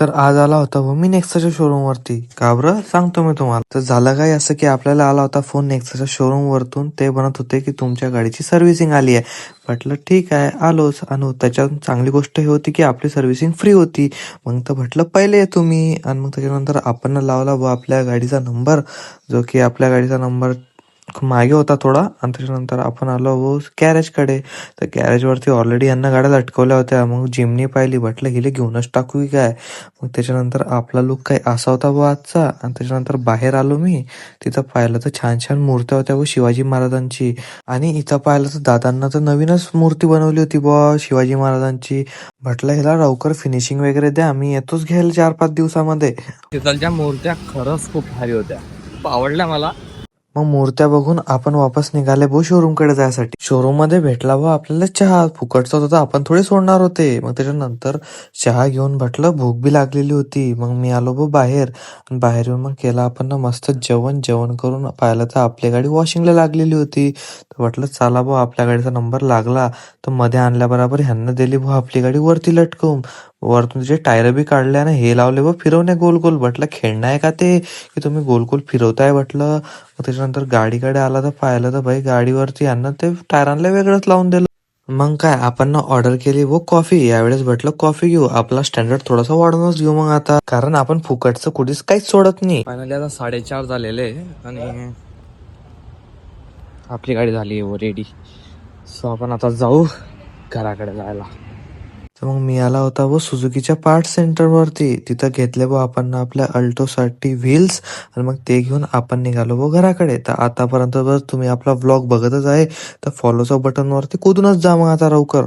तर आज आला होता व मी नेक्साच्या शोरूम वरती. का बरं सांगतो मी तुम्हाला. तर झालं काय असं की आपल्याला आला होता फोन नेक्साच्या शोरूम वरतून. ते म्हणत होते की तुमच्या गाडीची सर्व्हिसिंग आली आहे. म्हटलं ठीक आहे आलोच. आणि त्याच्यात चांगली गोष्ट ही होती की आपली सर्व्हिसिंग फ्री होती. मग तर म्हटलं पहिले या तुम्ही. आणि मग त्याच्यानंतर आपण लावला व आपल्या गाडीचा नंबर, जो की आपल्या गाडीचा नंबर मागे होता थोडा. आणि त्याच्यानंतर आपण आलो व गॅरेजकडे. तर गॅरेजवरती ऑलरेडी यांना गाड्या लटकवल्या होत्या. मग जिमनी पाहिली, म्हटलं हिले घेऊनच टाकू की काय. मग त्याच्यानंतर आपला लुक काही असा होता व आजचा. आणि त्याच्यानंतर बाहेर आलो मी. तिथं पाहिलं तर छान छान मूर्त्या होत्या व शिवाजी महाराजांची. आणि इथं पाहिलं तर दादांना तर नवीनच मूर्ती बनवली होती बुवा शिवाजी महाराजांची. म्हटलं ह्याला लवकर फिनिशिंग वगैरे द्या, मी येतोच घ्यायला 4-5 दिवसामध्ये. तिथलच्या मूर्त्या खरंच खूप भारी होत्या, खूप आवडल्या मला. मग मूर्त्या बघून आपण वापस निघाले भाऊ शोरूम कडे जायसाठी. शोरूम मध्ये भेटला व आपल्याला चहा. फुकटचा होता, आपण थोडे सोडणार होते. मग त्याच्यानंतर चहा घेऊन म्हटलं भूक बी लागलेली होती. मग मी आलो भाऊ बाहेर. आणि बाहेर येऊन मग केला आपण ना मस्त जेवण करून पाहिलं तर आपली गाडी वॉशिंगला लागलेली होती. तर म्हटलं चला भाऊ आपल्या गाडीचा नंबर लागला. तर मध्ये आणल्याबरोबर ह्यांना दिली भाऊ आपली गाडी वरती लटकवून. वरतून तिचे टायर बी काढले आणि हे लावले व फिरवणे गोल गोल. म्हटलं खेळणं आहे का ते, की तुम्ही गोल गोल फिरवताय म्हटलं. मग त्याच्यानंतर गाडीकडे आला तर पाहिलं तर भाई गाडीवरती यांना ते टायरांना वेगळंच लावून दिलं. मग काय आपण ना ऑर्डर केली व कॉफी. यावेळेस म्हटलं कॉफी घेऊ, आपला स्टँडर्ड थोडासा वाढवूनच घेऊ मग आता, कारण आपण फुकटचं कुठेच काहीच सोडत नाही. फायनली आता 4:30 झालेले आणि आपली गाडी झाली रेडी. सो आपण आता जाऊ घराकडे जायला. तर मग मी आला होता व सुझुकीच्या पार्ट सेंटर वरती. तिथं घेतले व आपण आपल्या अल्टोसाठी व्हील्स. आणि मग ते घेऊन आपण निघालो व घराकडे. तर आतापर्यंत जर तुम्ही आपला व्लॉग बघतच आहे तर फॉलोच्या बटन वरती कुदूनच जा मग आता लवकर.